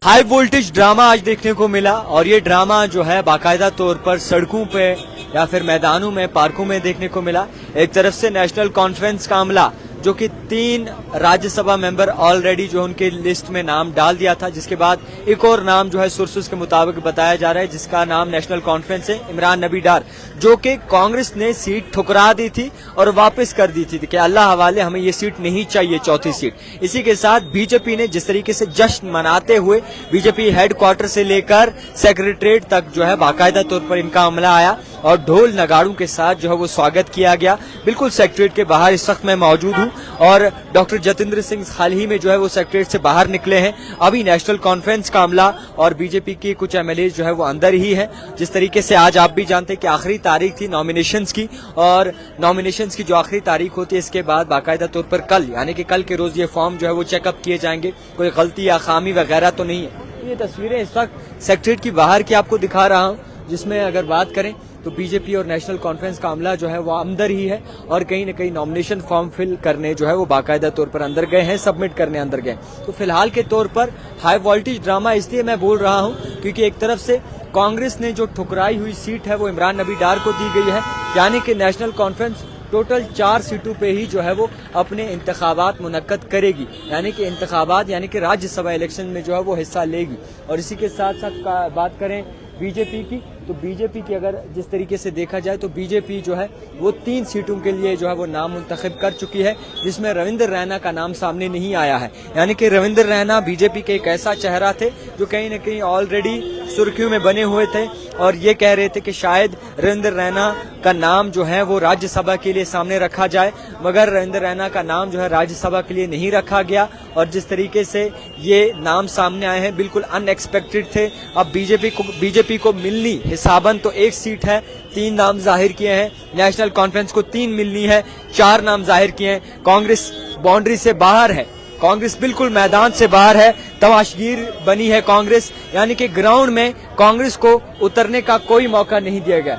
High voltage drama आज देखने को मिला और ये ड्रामा जो है बाकायदा तौर पर सड़कों पे या फिर मैदानों में, पार्कों में देखने को मिला। एक तरफ से नेशनल कॉन्फ्रेंस का अमला जो कि 3 राज्यसभा मेंबर ऑलरेडी जो उनके लिस्ट में नाम डाल दिया था, जिसके बाद एक और नाम जो है सोर्सेस के मुताबिक बताया जा रहा है जिसका नाम नेशनल कॉन्फ्रेंस है, इमरान नबी डार, जो कि कांग्रेस ने सीट ठुकरा दी थी और वापस कर दी थी कि अल्लाह हवाले हमें ये सीट नहीं चाहिए, चौथी सीट। इसी के साथ बीजेपी ने जिस तरीके से जश्न मनाते हुए बीजेपी हेडक्वार्टर से लेकर सेक्रेटरीट तक जो है बाकायदा तौर पर इनका अमला आया और ढोल नगाड़ों के साथ जो है वो स्वागत किया गया। बिल्कुल सेक्रेटरीट के बाहर इस वक्त मैं मौजूद हूं और डॉक्टर जतेंद्र सिंह हाल ही में जो है वो सेक्रेटरीट से बाहर निकले हैं। अभी नेशनल कॉन्फ्रेंस का अमला और बीजेपी की कुछ एमएलए जो है वो अंदर ही है। जिस तरीके से आज आप भी जानते हैं कि आखिरी तारीख थी नॉमिनेशंस की और नॉमिनेशंस की जो आखिरी तारीख होती है इसके बाद बाकायदा तौर पर कल यानी कि कल के रोज ये फॉर्म जो है वो चेकअप किए जाएंगे, कोई गलती या खामी वगैरह तो नहीं है। ये तस्वीरें इस वक्त सेक्रेटरीट की बाहर की आपको दिखा रहा हूं, जिसमें अगर बात करें तो बीजेपी और नेशनल कॉन्फ्रेंस का अमला जो है वो अंदर ही है और कहीं न कहीं नॉमिनेशन फॉर्म फिल करने जो है वो बाकायदा तौर पर अंदर गए हैं, सबमिट करने अंदर गए। तो फिलहाल के तौर पर हाई वोल्टेज ड्रामा इसलिए मैं बोल रहा हूं क्योंकि एक तरफ से कांग्रेस ने जो ठुकराई हुई सीट है वो इमरान नबी डार को दी गई है, यानी कि नेशनल कॉन्फ्रेंस टोटल 4 सीटों पे ही जो है वो अपने इंतखाबात मुनक्कद करेगी, यानी कि इंतखाबात यानी कि राज्यसभा इलेक्शन में जो है वो हिस्सा लेगी। और इसी के साथ साथ बात करें बीजेपी की, तो बीजेपी की अगर जिस तरीके से देखा जाए तो बीजेपी जो है वो 3 सीटों के लिए जो है वो नाम मुंतखब कर चुकी है, जिसमें रविंद्र रैना का नाम सामने नहीं आया है। यानी कि रविंद्र रैना बीजेपी के एक ऐसा चेहरा थे जो कहीं न कहीं ऑलरेडी सुर्खियों में बने हुए थे और ये कह रहे थे कि शायद रविंद्र रैना का नाम जो है वो राज्यसभा के लिए सामने रखा जाए, मगर रविंद्र रैना का नाम जो है राज्यसभा के लिए नहीं रखा गया। और जिस तरीके से ये नाम सामने आए हैं बिल्कुल अनएक्सपेक्टेड थे। अब बीजेपी को मिलनी हिसाबन तो 1 सीट है, 3 नाम जाहिर किए हैं, नेशनल कॉन्फ्रेंस को 3 मिलनी है, 4 नाम जाहिर किए हैं। कांग्रेस बाउंड्री से बाहर है, कांग्रेस बिल्कुल मैदान से बाहर है, तमाशगीर बनी है कांग्रेस, यानी कि ग्राउंड में कांग्रेस को उतरने का कोई मौका नहीं दिया गया।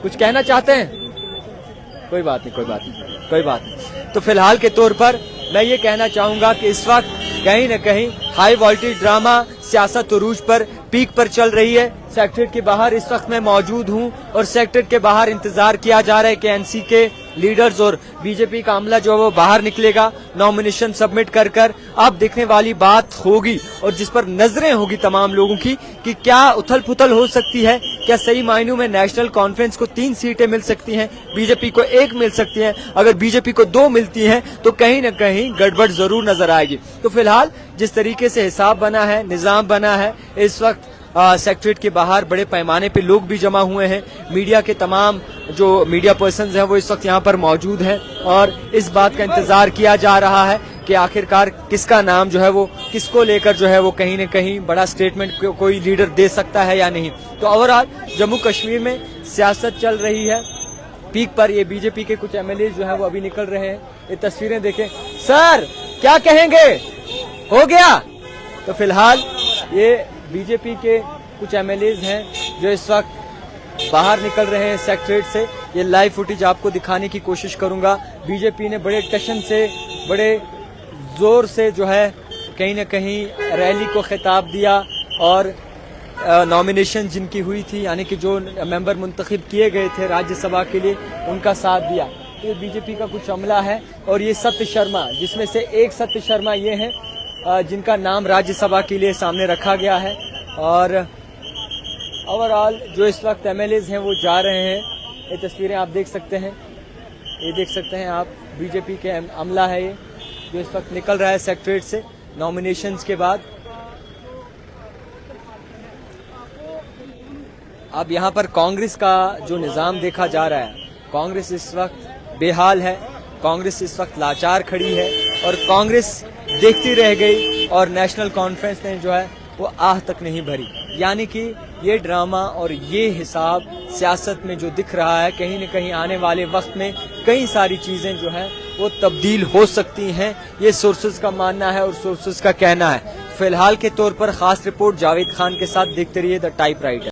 कुछ कहना चाहते हैं? कोई बात नहीं। तो फिलहाल के तौर पर मैं ये कहना चाहूंगा कि इस वक्त कहीं न कहीं हाई वोल्टेज ड्रामा सियासत उरूज पर पीक पर चल रही है। सेक्रेटरीट के बाहर इस वक्त मैं मौजूद हूं और सेक्रेटरीट के बाहर इंतजार किया जा रहा है कि एनसी के लीडर्स और बीजेपी का अमला जो है वो बाहर निकलेगा नॉमिनेशन सबमिट कर। अब देखने वाली बात होगी और जिस पर नजरें होगी तमाम लोगों की कि क्या उथल पुथल हो सकती है, क्या सही मायनों में नेशनल कॉन्फ्रेंस को 3 सीटें मिल सकती हैं, बीजेपी को 1 मिल सकती है। अगर बीजेपी को 2 मिलती हैं तो कहीं न कहीं गड़बड़ जरूर नजर आएगी। तो फिलहाल जिस तरीके से हिसाब बना है, निजाम बना है, इस वक्त सेक्रेटरीट के बाहर बड़े पैमाने पे लोग भी जमा हुए हैं। मीडिया के तमाम जो मीडिया पर्सन्स हैं वो इस वक्त यहाँ पर मौजूद हैं और इस बात का इंतजार किया जा रहा है कि आखिरकार किसका नाम जो है वो किसको लेकर जो है वो कहीं न कहीं बड़ा स्टेटमेंट कोई लीडर दे सकता है या नहीं। तो ओवरऑल जम्मू कश्मीर में सियासत चल रही है पीक पर। ये बीजेपी के कुछ एमएलए जो है वो अभी निकल रहे हैं। ये तस्वीरें देखें। सर क्या कहेंगे, हो गया? तो फिलहाल ये बीजेपी के कुछ एमएलए हैं जो इस वक्त बाहर निकल रहे हैं सेक्रेटरीट से। ये लाइव फुटेज आपको दिखाने की कोशिश करूंगा। बीजेपी ने बड़े टशन से, बड़े जोर से जो है कहीं न कहीं रैली को खिताब दिया और नॉमिनेशन जिनकी हुई थी यानी कि जो मेंबर मुंतखब किए गए थे राज्यसभा के लिए उनका साथ दिया। ये बीजेपी का कुछ अमला है और ये सत्य शर्मा, जिसमें से एक सत्य शर्मा ये हैं जिनका नाम राज्यसभा के लिए सामने रखा गया है। और ओवरऑल जो इस वक्त एमएलएज हैं वो जा रहे हैं। ये तस्वीरें आप देख सकते हैं, ये देख सकते हैं आप, बीजेपी के अमला है ये जो इस वक्त निकल रहा है सेक्रेटरीट से नॉमिनेशंस के बाद। अब यहाँ पर कांग्रेस का जो निज़ाम देखा जा रहा है, कांग्रेस इस वक्त बेहाल है, कांग्रेस इस वक्त लाचार खड़ी है और कांग्रेस देखती रह गई और नेशनल कॉन्फ्रेंस ने जो है वो आह तक नहीं भरी। यानी कि ये ड्रामा और ये हिसाब सियासत में जो दिख रहा है, कहीं न कहीं आने वाले वक्त में कई सारी चीजें जो है वो तब्दील हो सकती हैं, ये सोर्सेज का मानना है और सोर्सेज का कहना है। फिलहाल के तौर पर खास रिपोर्ट जावेद खान के साथ देखते रहिए द टाइपराइटर।